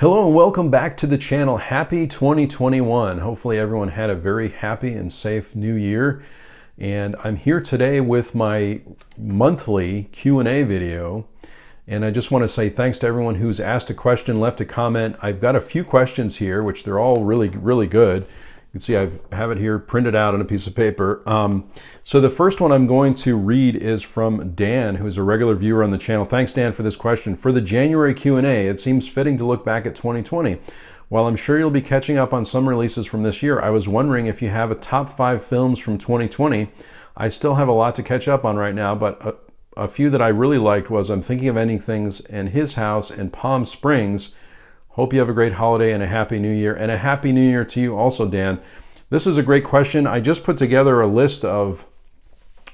Hello and welcome back to the channel. Happy 2021. Hopefully everyone had a very happy and safe new year. And I'm here today with my monthly Q&A video. And I just want to say thanks to everyone who's asked a question, left a comment. I've got a few questions here, which they're all really good. You can see I have it here printed out on a piece of paper. So the first one I'm going to read is from Dan, who's a regular viewer on the channel. Thanks, Dan, for this question. For the January Q&A, it seems fitting to look back at 2020. While I'm sure you'll be catching up on some releases from this year, I was wondering if you have a top 5 films from 2020. I still have a lot to catch up on right now, but a few that I really liked was I'm Thinking of Ending Things and His House and Palm Springs. Hope you have a great holiday and a happy new year. And a happy new year to you also, Dan. This is a great question. I just put together a list of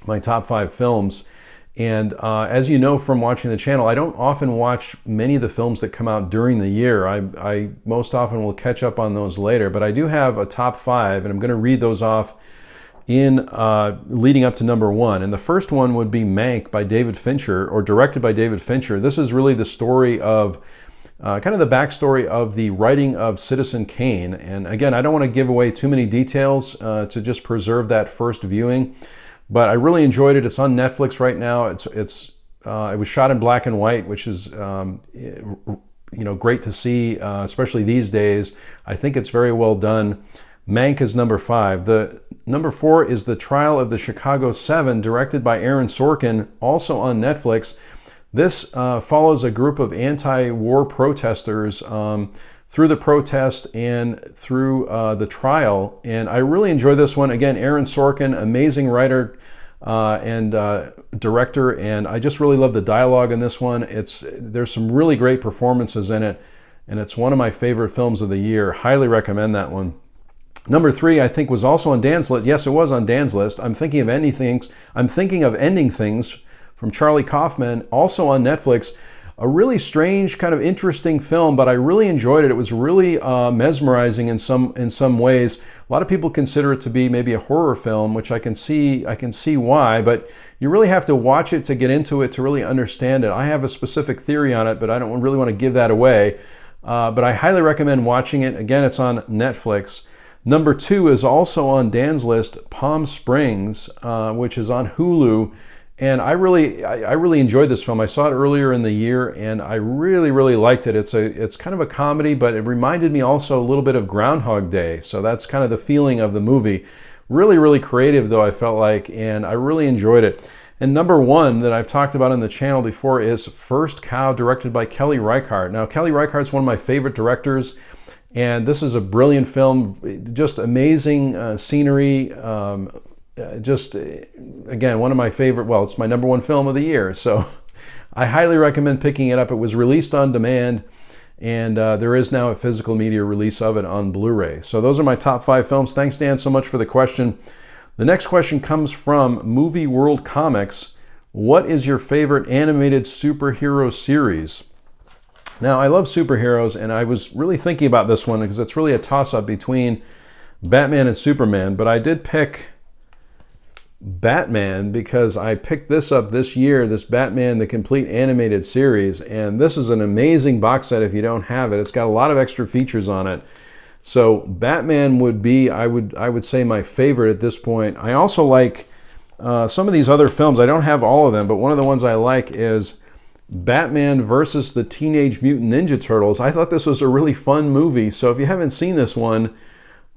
my top 5 films. And as you know from watching the channel, I don't often watch many of the films that come out during the year. I most often will catch up on those later. But I do have a top 5, and I'm going to read those off in leading up to number 1. And the first one would be Mank by David Fincher, or directed by David Fincher. This is really the story of kind of the backstory of the writing of Citizen Kane. And again, I don't want to give away too many details to just preserve that first viewing, but I really enjoyed it. It's on Netflix right now. It was shot in black and white, which is great to see, especially these days. I think it's very well done. Mank is number 5. The number 4 is The Trial of the Chicago 7, directed by Aaron Sorkin, also on Netflix. This follows a group of anti-war protesters through the protest and through the trial. And I really enjoy this one. Again, Aaron Sorkin, amazing writer and director. And I just really love the dialogue in this one. There's some really great performances in it. And it's one of my favorite films of the year. Highly recommend that one. Number 3, I think, was also on Dan's list. Yes, it was on Dan's list. I'm Thinking of Ending Things from Charlie Kaufman, also on Netflix. A really strange, kind of interesting film, but I really enjoyed it. It was really mesmerizing in some ways. A lot of people consider it to be maybe a horror film, which I can see why, but you really have to watch it to get into it to really understand it. I have a specific theory on it, but I don't really want to give that away. But I highly recommend watching it. Again, it's on Netflix. Number 2 is also on Dan's list, Palm Springs, which is on Hulu. And I really enjoyed this film. I saw it earlier in the year, and I really liked it. It's kind of a comedy, but it reminded me also a little bit of Groundhog Day. So that's kind of the feeling of the movie. Really creative, though, I felt like, and I really enjoyed it. And number 1 that I've talked about on the channel before is First Cow, directed by Kelly Reichardt. Now, Kelly Reichardt's one of my favorite directors, and this is a brilliant film. Just amazing scenery. Again, one of my favorite, well, it's my number 1 film of the year. So I highly recommend picking it up. It was released on demand, and there is now a physical media release of it on Blu-ray. So those are my top 5 films. Thanks, Dan, so much for the question. The next question comes from Movie World Comics. What is your favorite animated superhero series? Now, I love superheroes, and I was really thinking about this one because it's really a toss-up between Batman and Superman, but I did pick Batman because I picked this up this year, this Batman the Complete Animated Series, and this is an amazing box set if you don't have it. It's got a lot of extra features on it. So Batman would be, I would say, my favorite at this point. I also like some of these other films. I don't have all of them, but one of the ones I like is Batman versus the Teenage Mutant Ninja Turtles. I thought this was a really fun movie, so if you haven't seen this one,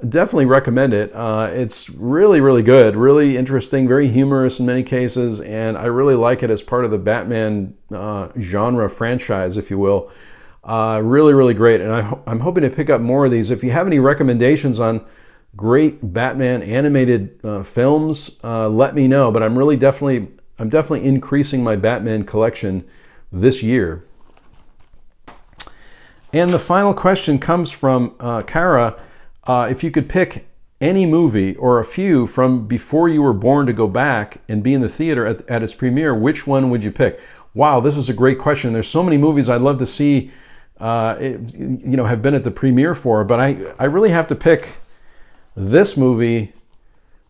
definitely recommend it. It's really good, really interesting, very humorous in many cases, and I really like it as part of the Batman genre franchise, if you will. Really great, and I'm hoping to pick up more of these. If you have any recommendations on great Batman animated films, let me know. But I'm definitely increasing my Batman collection this year. And the final question comes from Kara. If you could pick any movie or a few from before you were born to go back and be in the theater at its premiere, which one would you pick? Wow, this is a great question. There's so many movies I'd love to see, have been at the premiere for, but I really have to pick this movie,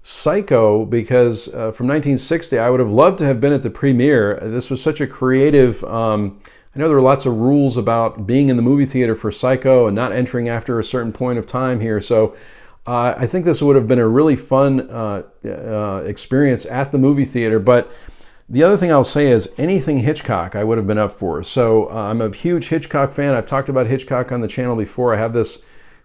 Psycho, because from 1960, I would have loved to have been at the premiere. This was such a creative I know there are lots of rules about being in the movie theater for Psycho and not entering after a certain point of time here. So I think this would have been a really fun experience at the movie theater. But the other thing I'll say is anything Hitchcock I would have been up for. So I'm a huge Hitchcock fan. I've talked about Hitchcock on the channel before. I have this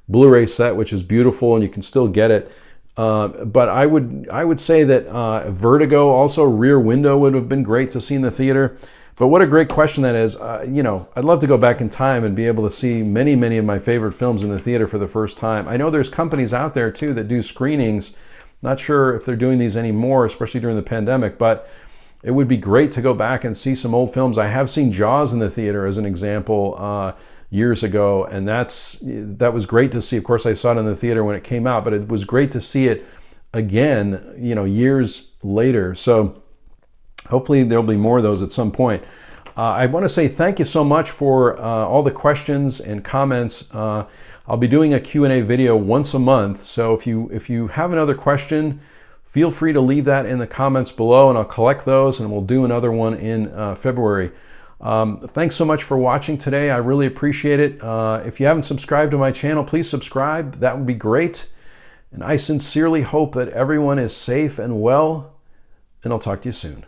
Blu-ray set, which is beautiful, and you can still get it. But I would say that Vertigo, also Rear Window, would have been great to see in the theater. But what a great question that is. I'd love to go back in time and be able to see many, many of my favorite films in the theater for the first time. I know there's companies out there too that do screenings. Not sure if they're doing these anymore, especially during the pandemic, but it would be great to go back and see some old films. I have seen Jaws in the theater as an example years ago, and that was great to see. Of course, I saw it in the theater when it came out, but it was great to see it again, years later. So hopefully there'll be more of those at some point. I want to say thank you so much for all the questions and comments. I'll be doing a Q&A video once a month, so if you have another question, feel free to leave that in the comments below, and I'll collect those, and we'll do another one in February. Thanks so much for watching today. I really appreciate it. If you haven't subscribed to my channel, please subscribe. That would be great. And I sincerely hope that everyone is safe and well, and I'll talk to you soon.